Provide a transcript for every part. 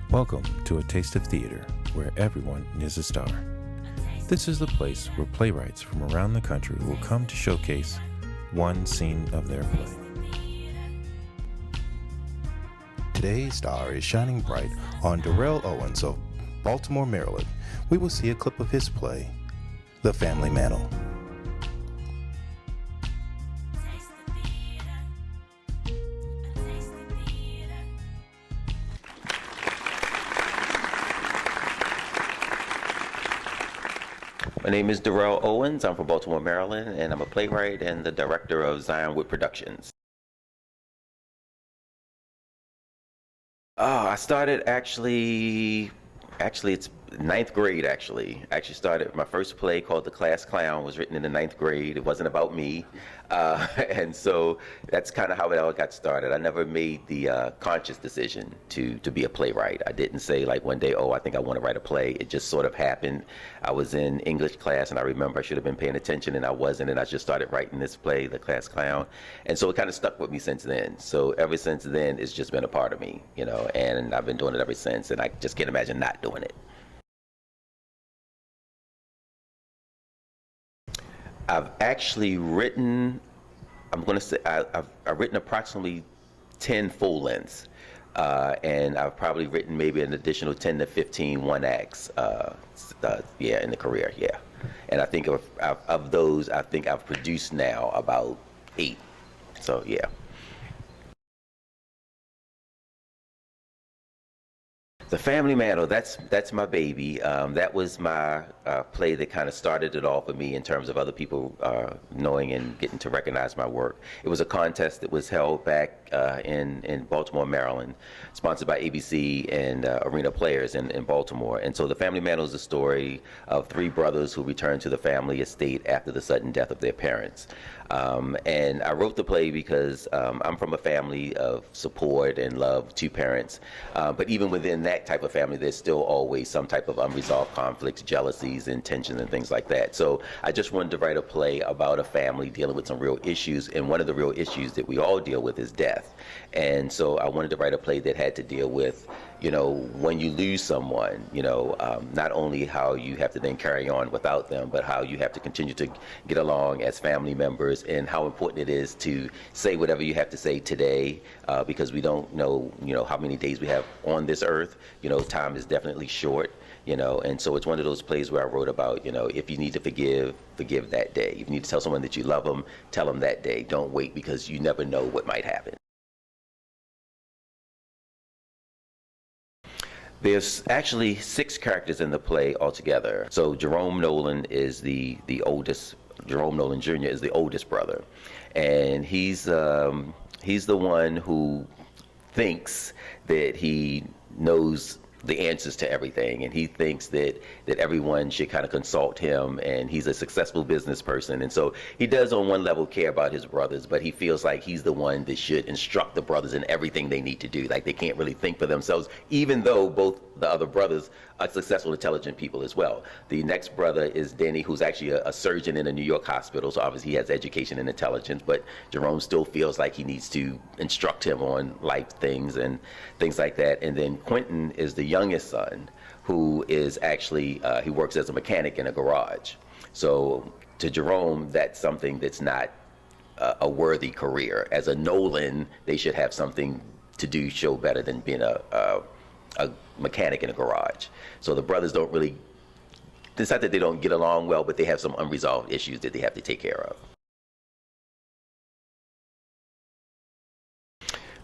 Welcome to A Taste of Theater, where everyone is a star. This is the place where playwrights from around the country will come to showcase one scene of their play. Today's star is shining bright on Derrell Owens of Baltimore, Maryland. We will see a clip of his play, The Family Mantle. My name is Derrell Owens. I'm from Baltimore, Maryland, and I'm a playwright and the director of Zionwood Productions. I started actually it's ninth grade actually. I actually started my first play called The Class Clown was written in the ninth grade. It wasn't about me. And so that's kind of how it all got started. I never made the conscious decision to be a playwright. I didn't say like one day, oh, I think I want to write a play. It just sort of happened. I was in English class and I remember I should have been paying attention and I wasn't, and I just started writing this play, The Class Clown. And so it kind of stuck with me since then. So ever since then, it's just been a part of me, you know, and I've been doing it ever since, and I just can't imagine not doing it. I've actually written, I'm going to say, I've written approximately 10 full lengths, and I've probably written maybe an additional 10 to 15 one acts, yeah, in the career, yeah. And I think of those, I think I've produced now about 8, so yeah. The Family Mantle, that's my baby. That was my play that kind of started it all for me in terms of other people knowing and getting to recognize my work. It was a contest that was held back in Baltimore, Maryland, sponsored by ABC and Arena Players in Baltimore. And so The Family Mantle is the story of 3 brothers who returned to the family estate after the sudden death of their parents. And I wrote the play because I'm from a family of support and love, 2 parents. But even within that type of family, there's still always some type of unresolved conflicts, jealousies, and tensions and things like that. So I just wanted to write a play about a family dealing with some real issues. And one of the real issues that we all deal with is death. And so I wanted to write a play that had to deal with, you know, when you lose someone, you know, not only how you have to then carry on without them, but how you have to continue to get along as family members, and how important it is to say whatever you have to say today, because we don't know, you know, how many days we have on this earth. You know, time is definitely short, you know, and so it's one of those plays where I wrote about, you know, if you need to forgive, forgive that day. If you need to tell someone that you love them, tell them that day. Don't wait, because you never know what might happen. There's actually 6 characters in the play altogether. So Jerome Nolan is the oldest. Jerome Nolan Jr. is the oldest brother, and he's the one who thinks that he knows the answers to everything, and he thinks that everyone should kind of consult him, and he's a successful business person, and so he does on one level care about his brothers, but he feels like he's the one that should instruct the brothers in everything they need to do. Like, they can't really think for themselves, even though both the other brothers are successful, intelligent people as well. The next brother is Denny, who's actually a surgeon in a New York hospital, so obviously he has education and intelligence, but Jerome still feels like he needs to instruct him on life things and things like that. And then Quentin is the youngest son, who is actually, he works as a mechanic in a garage. So to Jerome, that's something that's not a worthy career. As a Nolan, they should have something to do, show better than being a mechanic in a garage. So the brothers don't really, it's not that they don't get along well, but they have some unresolved issues that they have to take care of.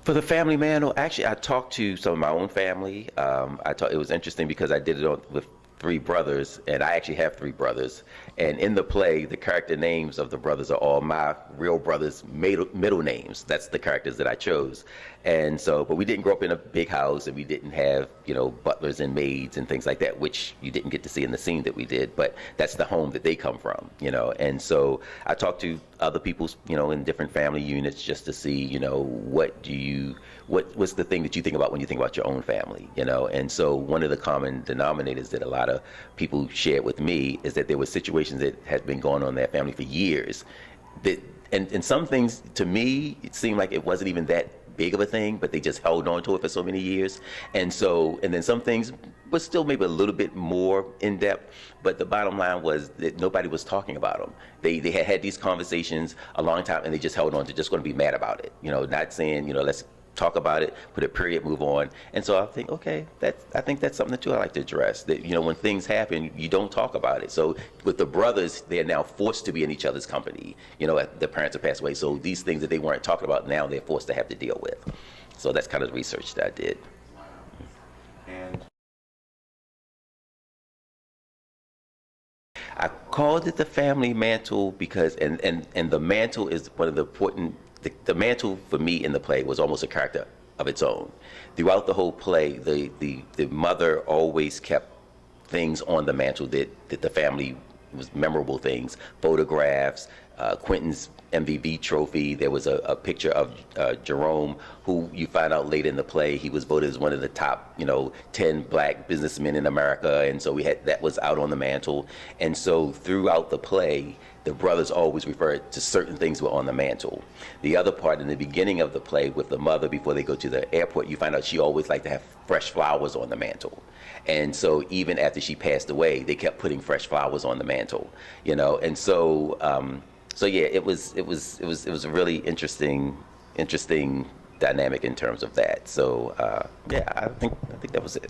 For The Family Mantle, actually, I talked to some of my own family. It was interesting because I did it with 3 brothers, and I actually have 3 brothers. And in the play, the character names of the brothers are all my real brothers' middle names. That's the characters that I chose. And so, but we didn't grow up in a big house, and we didn't have, you know, butlers and maids and things like that, which you didn't get to see in the scene that we did, but that's the home that they come from, you know. And so I talked to other people, you know, in different family units, just to see, you know, what's the thing that you think about when you think about your own family, you know. And so one of the common denominators that a lot of people shared with me is that there were situations that had been going on in their family for years that, and some things to me, it seemed like it wasn't even that big of a thing, but they just held on to it for so many years. And then some things were still maybe a little bit more in depth, but the bottom line was that nobody was talking about them. They had these conversations a long time, and they just held on to just going to be mad about it. Not saying, let's talk about it, put a period, move on. And so I think, okay, I think that's something too I like to address. That when things happen, you don't talk about it. So with the brothers, they're now forced to be in each other's company. Their parents have passed away, so these things that they weren't talking about now, they're forced to have to deal with. So that's kind of the research that I did. And I called it the Family Mantle because, and the mantle is one of the important. The mantle for me in the play was almost a character of its own. Throughout the whole play, the mother always kept things on the mantle that the family was memorable things, photographs, Quentin's MVP trophy. There was a picture of Jerome, who you find out later in the play, he was voted as one of the top 10 black businessmen in America, and so that was out on the mantle. And so throughout the play, the brothers always referred to certain things were on the mantle. The other part, in the beginning of the play with the mother, before they go to the airport, you find out she always liked to have fresh flowers on the mantle. And so even after she passed away, they kept putting fresh flowers on the mantle, And so, yeah, it was a really interesting dynamic in terms of that. So, yeah, I think that was it.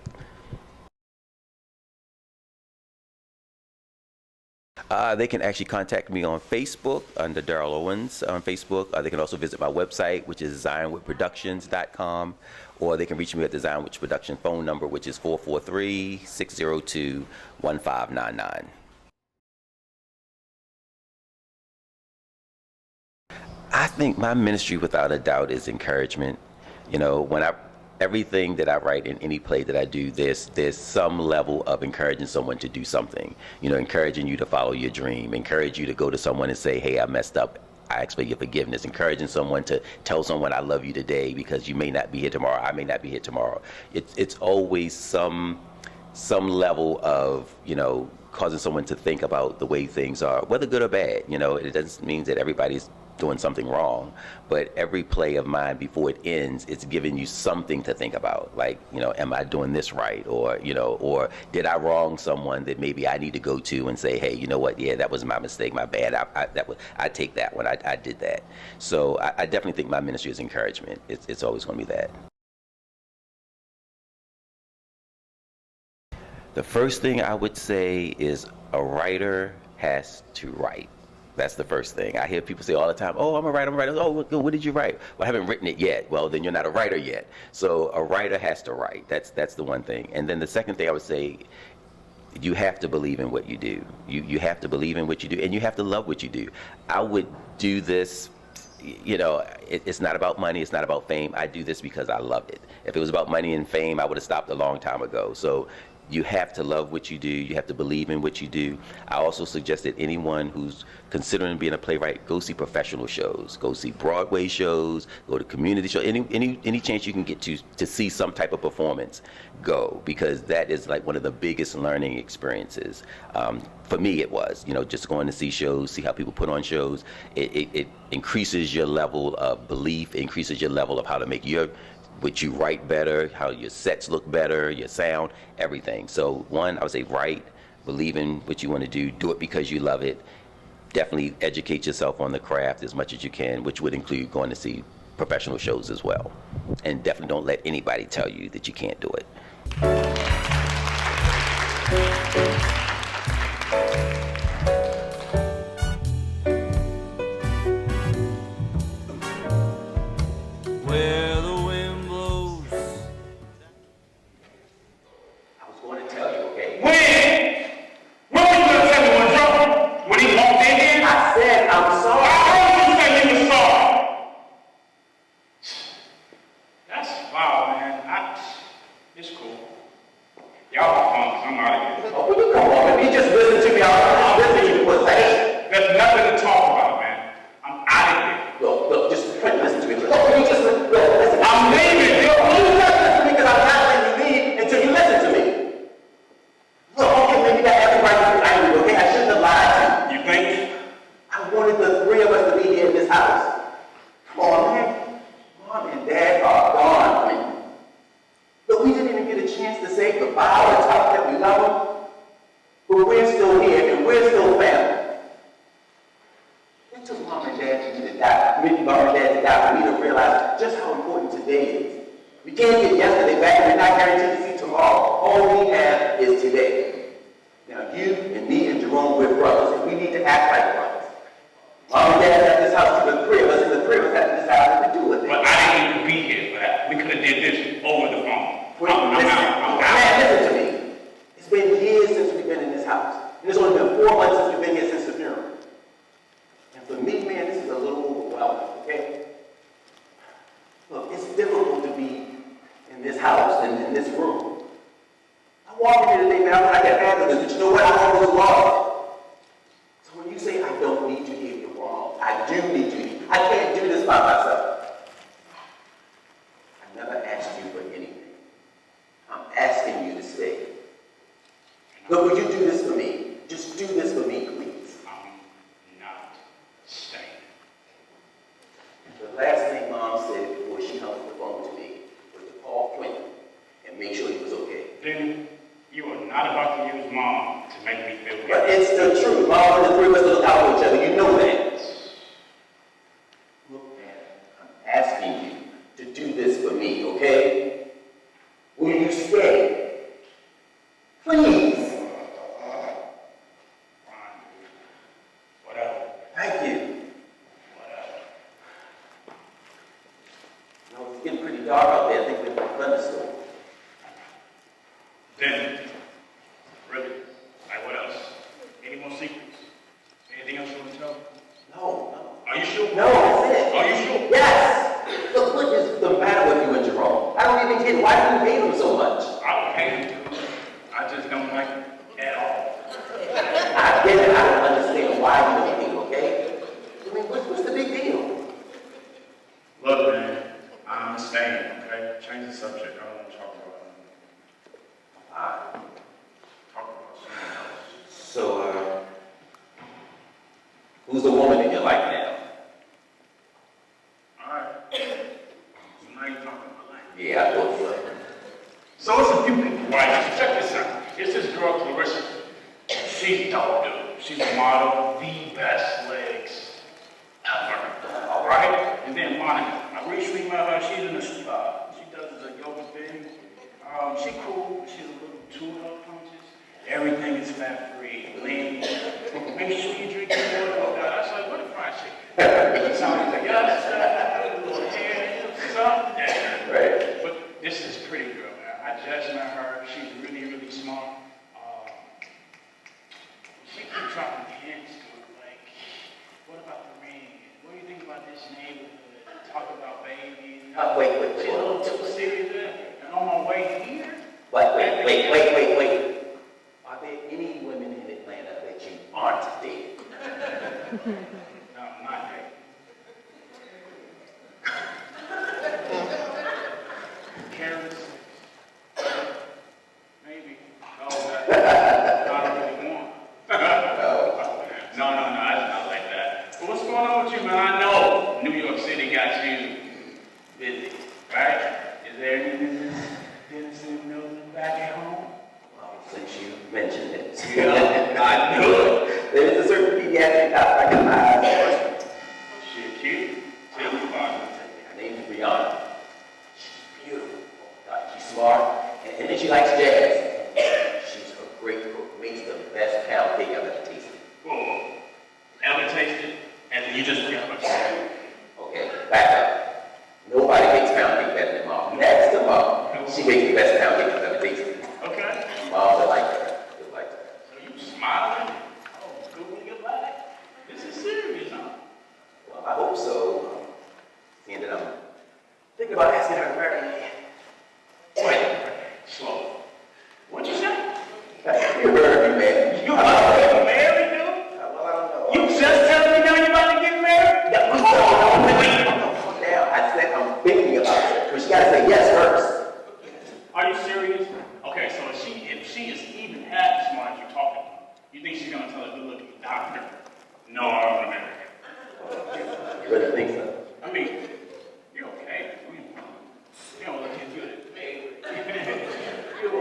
They can actually contact me on Facebook under Derrell Owens on Facebook. They can also visit my website, which is zionwoodproductions.com, or they can reach me at the Zionwood Production phone number, which is 443-602-1599. I think my ministry, without a doubt, is encouragement. Everything that I write in any play that I do, there's some level of encouraging someone to do something. Encouraging you to follow your dream, encourage you to go to someone and say, hey, I messed up, I ask for your forgiveness, encouraging someone to tell someone I love you today because you may not be here tomorrow, I may not be here tomorrow. It's always some level of, causing someone to think about the way things are, whether good or bad. It doesn't mean that everybody's doing something wrong, but every play of mine, before it ends, it's giving you something to think about, like, am I doing this right, or or did I wrong someone that maybe I need to go to and say, hey, you know what, yeah, that was my mistake, my bad, I take that one, I did that. So I definitely think my ministry is encouragement. It's always going to be that. The first thing I would say is a writer has to write. That's the first thing. I hear people say all the time, oh, I'm a writer. Oh, what did you write? Well, I haven't written it yet. Well, then you're not a writer yet. So a writer has to write. That's the one thing. And then the second thing I would say, you have to believe in what you do. You have to believe in what you do, and you have to love what you do. I would do this, it's not about money, it's not about fame. I do this because I love it. If it was about money and fame, I would have stopped a long time ago. So you have to love what you do. You have to believe in what you do. I also suggest that anyone who's considering being a playwright, go see professional shows. Go see Broadway shows. Go to community shows. Any chance you can get to see some type of performance, go, because that is like one of the biggest learning experiences. For me, it was, just going to see shows, see how people put on shows. It increases your level of belief. It increases your level of how to make what you write better, how your sets look better, your sound, everything. So one, I would say write, believe in what you want to do it because you love it. Definitely educate yourself on the craft as much as you can, which would include going to see professional shows as well. And definitely don't let anybody tell you that you can't do it. Mom and Dad a chance to say goodbye or tell them that we love them, but we're still here and we're still family. It took mom and dad to die. Mom and dad to die for me to realize just how important today is. We can't get yesterday back and we're not guaranteed to see tomorrow. All we have is today. Now you and me and Jerome, we're brothers, and we need to act like brothers. Mom and dad have this house, the three of us, and the three of us have to decide what to do with it. But I didn't even be here for that. We could have did this over the phone. I'm out. Man, listen to me. It's been years since we've been in this house. And it's only been 4 months since we've been here since the funeral. And for me, man, this is a little overwhelming, okay? Look, it's difficult to be in this house and in this room. I walked in here today, man, I got family, but you know what? I always lost. So when you say I don't need you here, you're wrong. I do need you here. I can't do this by myself. I never asked you for anything. I'm asking you to stay. But would you do this for me? Just do this for me, please. I'm not staying. The last thing Mom said before she hung up the phone to me was to call Quentin and make sure he was okay. Then you are not about to use Mom to make me feel But good. it's the truth. Mom and the three of us look out for each other. You know that. Look, man, I'm asking you to do this for me, okay? Will you stay? Please. Fine. Whatever. Thank you. Whatever. You know, it's getting pretty dark out there. I think we're in a thunderstorm. Then, really, like what else? Any more secrets? Anything else you want to tell me? No. Are you sure? No, that's it. Are you sure? Yes! Look, what is the matter with you and Jerome? I don't even get it. Why do you hate him so much? I don't hate him. I just don't like him at all. I get it. I don't understand why you don't hate him, okay? I mean, what's the big deal? Look, man, I'm staying, okay? Change the subject. I don't want to talk about him. Talk about something else. So, who's the woman in your life now? All right. So now you're talking about life. Yeah, I thought so. So it's a few people, right? So check this out. It's this girl, Clarissa. She's dope, dude. She's a model, the best legs ever. All right? And then Monica. I recently met her. She's in the she does a yoga thing. She cool. She's a little too health conscious. Everything is fat free, lean. Make sure you drink your water. I was like, what a fried chicken? Somebody's like, yeah, that's a little hair, something. Yeah. Right. But this is pretty girl, man. I just met her. She's really, really smart. She keeps trying to hint to it, like, what about the ring? What do you think about this neighborhood? Talk about babies. Wait. She's a little too serious there. And on my way here. Wait. Are there any women in Atlanta that you aren't dating? No, not yet. Careless. Maybe. No, I don't really want. No, it's not like that. But what's going on with you, man? I know New York City got you busy, right? Is there any business back at home? Well, since you mentioned it. Yeah, I knew it. There is a certain pediatric doctor I got my eyes on. Shit, cute. Tell me about it. Her name's Brianna. She's beautiful. She's smart. And then she likes jazz. She's a great cook. Makes the best pound cake I've ever tasted. Whoa. Ever tasted? And you just forgot what you said. Okay, back up. Nobody makes pound cake better than Mom. Next to Mom, she makes the best pound cake I've ever tasted. Okay. Mom would like her. Would like her. So you smiling? Oh, good when you black. This is serious, huh? Well, I hope so. Seeing that I'm thinking about asking her to marry me. Wait. Slow. What'd you say? You heard me, man. You about to get married, dude? Well, I don't know. You just telling me now you're about to get married? Yeah, calm down. I said I'm thinking about it. But she gotta say yes first. Are you serious? Okay, so if she is even half smart as you're talking about, you think she's gonna tell a good-looking doctor, no, I don't want to marry her? You really think so? I mean, you're okay. You don't look as good as me. You're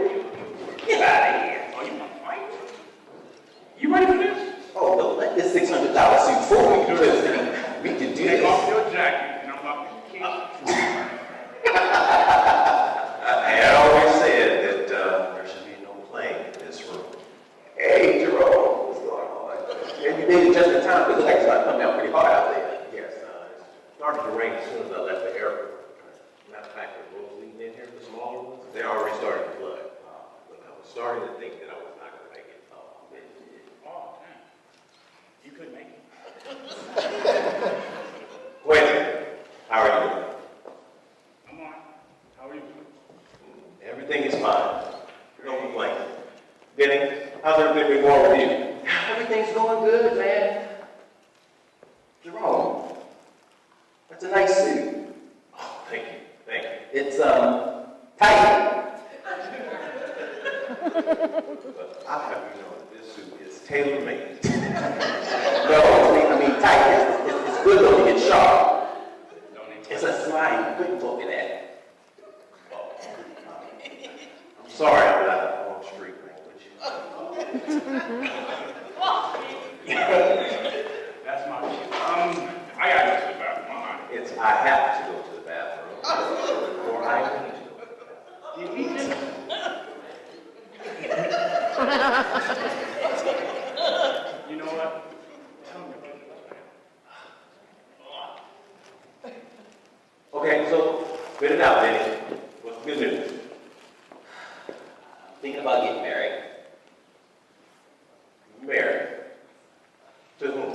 Everything is fine. No complaints. Denny, how's everything been going with you? Everything's going good, man. Jerome, that's a nice suit. Oh, thank you. Thank you. It's, tight. But I have you know that this suit is tailor-made. No, I mean tight. It's good looking, it's sharp. It's a slime. Good looking at it. I'm sorry I'm not on street language. That's my shit. I gotta go to the bathroom. I'm out. It's I have to go to the bathroom. Or I need to go to the bathroom. Did he just... You know what? Tell me about it. Okay, so spit it out, Denny. What's the good news? Thinking about getting married. Married. To whom?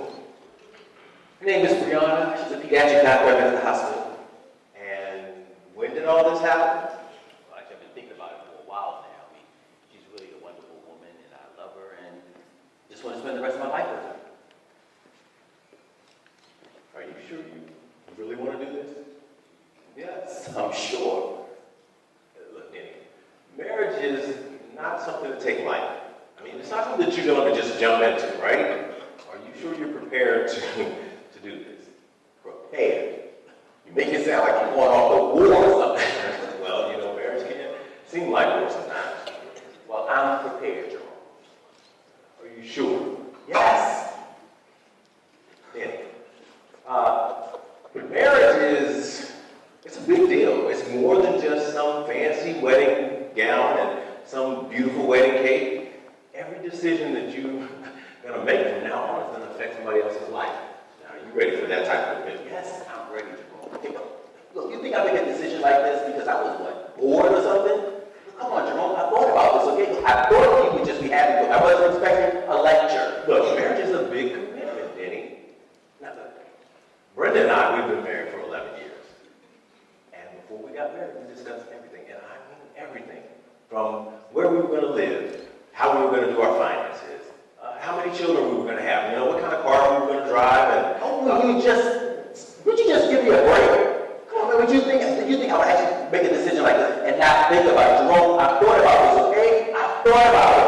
Her name is Brianna. She's a pediatric doctor at the hospital. And when did all this happen? Well, actually, I've been thinking about it for a while now. I mean, she's really a wonderful woman, and I love her, and just want to spend the rest of my life with her. Are you sure you really want to do this? Yes, I'm sure. Look, Denny, marriage is not something to take lightly. I mean, it's not something that you're going to just jump into, right? Are you sure you're prepared to do this? Prepared. You make it sound like I'm going off to war or something. Well, you know, marriage can seem like war sometimes. Well, I'm prepared, Jerome. Are you sure? Yes. Denny, marriage is, it's a big deal. It's more than just some fancy wedding gown and some beautiful wedding cake. Every decision that you're going to make from now on is going to affect somebody else's life. Now, are you ready for that type of event? Yes, I'm ready to go. Look, you think I make a decision like this because I was, what, bored or something? Come on, Jerome, I thought about this, okay? I thought you would just be happy. I wasn't expecting a lecture. Look, marriage is a big commitment, Denny. Now, look, Brenda and I, we've been married for 11 years. And before we got married, we discussed everything. And I mean everything. From where we were going to live, how we were going to do our finances, how many children we were going to have, you know, what kind of car we were going to drive, and Would you just give me a break? Come on, man, would you think I would actually make a decision like this and not think about it? Jerome, I thought about this, okay? I thought about it.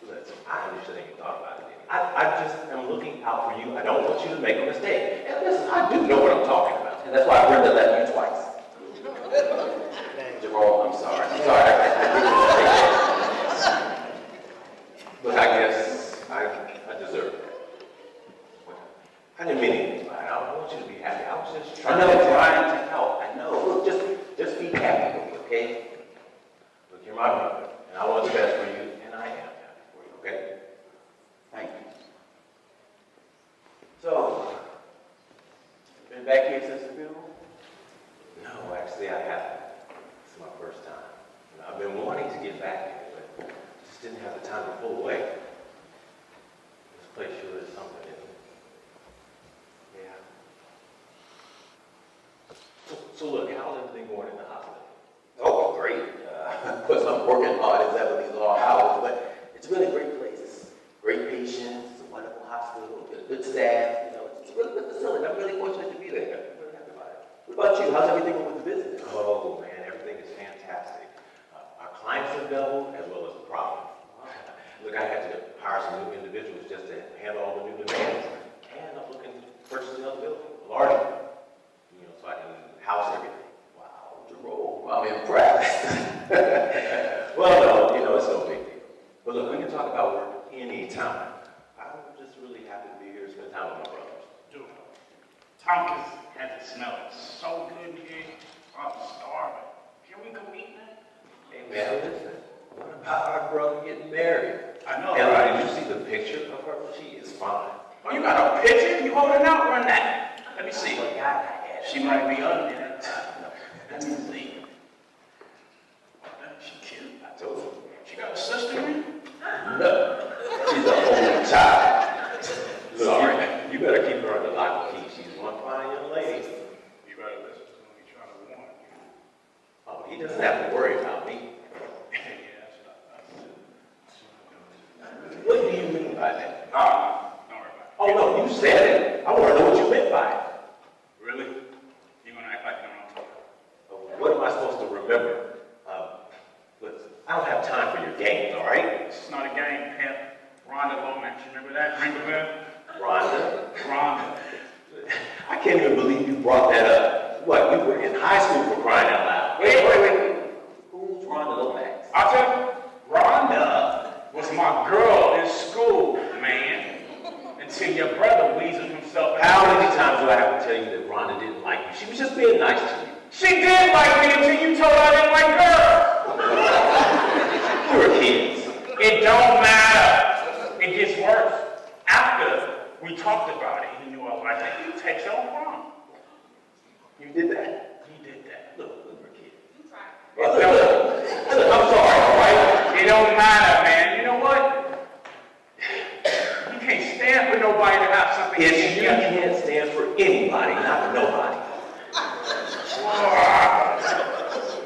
listen, I understand you thought about it. I just am looking out for you. I don't want you to make a mistake. And listen, I do know what I'm talking about. And that's why Brenda left you twice. Jerome, I'm sorry. I'm sorry. Look, I guess I deserve it. I didn't mean anything by it. I want you to be happy. I was just I trying know, to trying to help. I know. Look, just be happy with me, okay? Look, you're my brother, and I want the best for you, and I am happy for you, okay? Thank you. So, been back here since the funeral? No, actually, I haven't. This is my first time. You know, I've been wanting to get back here, but just didn't have the time to pull away. This place sure is something, isn't it? Yeah. So look, how's everything going in the hospital? Oh, great. Of course, I'm working hard as ever these long hours, but it's really a great place. Great patients, it's a wonderful hospital, good staff. You know, it's a really good facility. I'm really fortunate to be there. I'm really happy about it. What about you? How's everything going with the business? Oh man, everything is fantastic. Our clients have doubled as well as the profit. Look, I had to hire some new individuals just to handle all the new demands. And I'm looking to purchase another building, a large one, you know, so I can house everything. Wow, Jerome, I'm impressed. Well, no, you know, it's no big deal. But look, we can talk about work anytime. I'm just really happy to be here to spend time with my brothers. Dude, Tompkins has it smelling so good in here. I'm starving. Can we go eat, man? Hey man, listen, what about our brother getting married? I know, And right? did you see the picture of her? She is fine. Oh, you got a picture? You holding out? Run that. Let me see. Oh, God, I had it. She might be ugly. Let me see. She cute. I told you. She got a sister in? No, she's an only child. Look, Sorry. you better keep her under lock and key. She's one fine young lady. You better listen to him. He's trying to warn you. Oh, he doesn't have to worry about me. I don't have time for your games, all right? It's not a game, pimp. Rhonda Lomax, you remember that? Ring a bell? Rhonda? Rhonda. I can't even believe you brought that up. What, we were in high school for crying out loud. Wait. Who's Rhonda Lomax? I'll tell you, Rhonda was my girl in school, man. Until your brother weaseled himself. How many times do I have to tell you that Rhonda didn't like you? She was just being nice to you. She did like me until you told her I didn't like her. We were kids. It don't matter. It gets worse. After we talked about it, he knew I liked it. You take your own prom. You did that? He did that. Look, we're kids. Look, I'm sorry, all right? it don't matter, man. You know what? You can't stand for nobody to have something If you against you. can't stand for anybody, not nobody.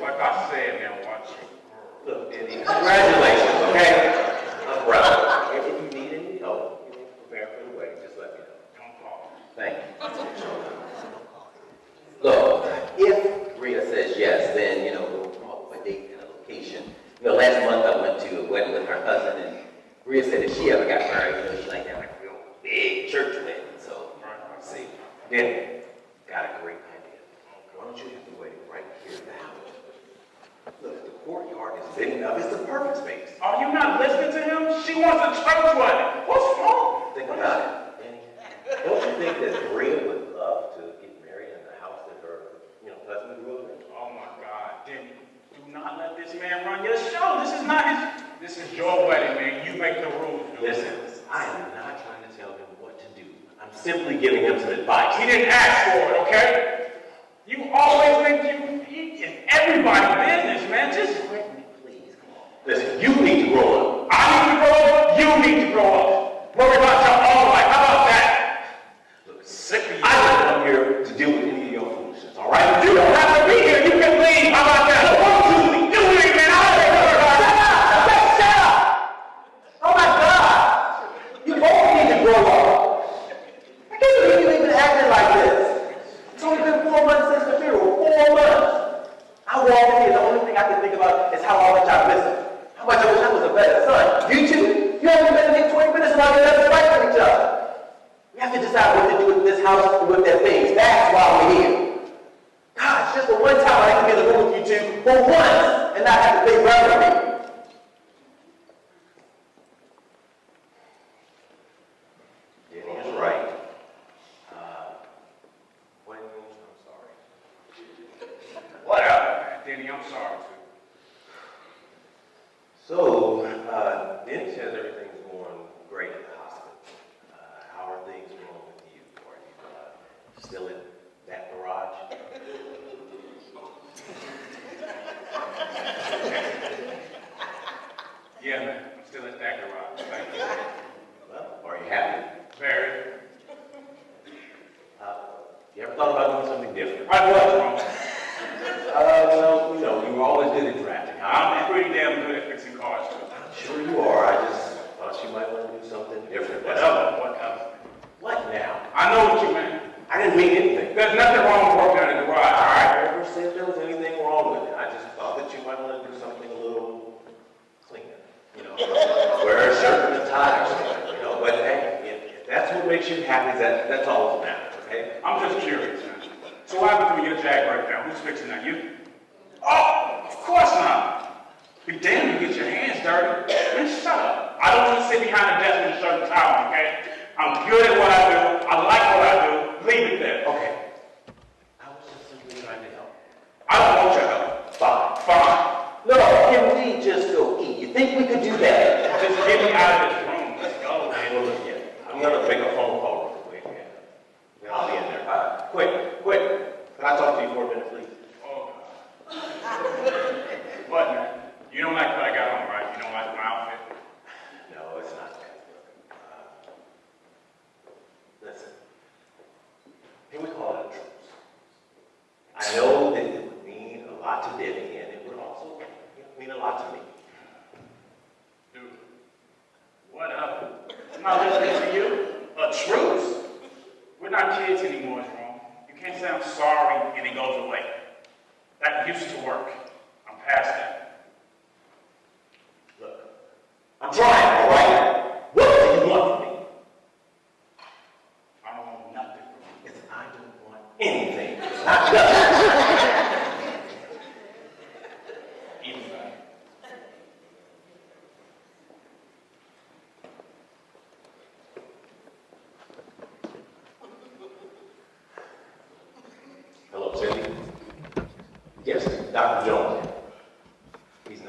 Like I said, man, watch it. Look, Eddie, congratulations, okay? I'm proud. If you need any help, prepare for the wedding, just let me know. Don't call. Thank you. Look, if Rhea says yes, then, we'll come up with a date and a location. Last month I went to a wedding with her cousin, and Rhea said if she ever got married, she liked to have like a real big church wedding. So, see, Danny, got a great idea. Why don't you have the wedding right here in the house? Look, the courtyard is big enough. It's the perfect space. Are you not listening to him? She wants a church wedding. What's wrong? Think about it, Danny. Don't you think that Rhea would love to get married in the house that her, husband grew up in? Oh my God, Denny, do not let this man run your show. This is your wedding, man. You make the rules. Dude. Listen, I am not trying to tell him what to do. I'm simply giving him some advice. He didn't ask for it, okay? You always think you in everybody's business, man. Just let me, please. Come on. Listen, you need to grow up. I need to grow up. You need to grow up. Worry about your own life. How about that? Look, Sick of you. I didn't come here to deal with any of your foolishness, all right? You don't have to be here. You can leave. How about that? You leave, man. I don't care about that. Shut up! Oh my God! You both need to grow up. I can't believe you even acting like this. It's only been 4 months since the funeral. 4 months. I walked in here, the only thing I can think about is how much I miss him. How much I wish I was a better son. You too. You haven't been here 20 minutes and all you have to fight for each other. We have to decide what to do with this house and with their things. That's why we're here. Gosh, just for one time I can be in the room with you two for once and not have to pay rent for me. Danny is right. I'm sorry. Whatever, man. Denny, I'm sorry, too. So, Danny says everything's going great at the hospital. How are things going with you? Are you still in that garage? Yeah, man. I'm still at that garage. Thank you. Well, are you happy? Very. You ever thought about doing something different? I was wrong. Well, you were always good at drafting. I'm pretty damn good at fixing cars, too. I'm sure you are. I just thought you might want to do something different. Whatever. What now? I know what you meant. I didn't mean anything. There's nothing wrong with working in the garage, all right? I never said there was anything wrong with it. I just thought that you might want to do something a little cleaner. Wear a shirt and a tie or something, But hey, if that's what makes you happy, that's all that matters, okay? I'm just curious, man. So what happened to your Jag right now? Who's fixing that? You? Oh, of course not. Be damned you get your hands dirty. Man, shut up. I don't want to sit behind a desk with a shirt and towel, okay? I'm good at what I do. I like what I do. Leave it there. Okay. I was just simply trying to help. I don't want your help. Fine. No, can we just go eat? You think we could do that? Just get me out of this room. Let's go, man. Well, look, yeah. I'm going to make a phone call real quick. Then I'll be in there. Quick. Can I talk to you for a minute, please? Oh, what, man? You don't like what I got on, right? You don't like my outfit? No, it's not that. Listen. Can we call it a truce? I know that it would mean a lot to Debbie, and it would also mean a lot to me. Dude, whatever. I'm not listening to you. A truce? We're not kids anymore, Jerome. You can't say I'm sorry and it goes away. That used to work. I'm past that.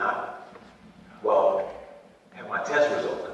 not? Well, have my test results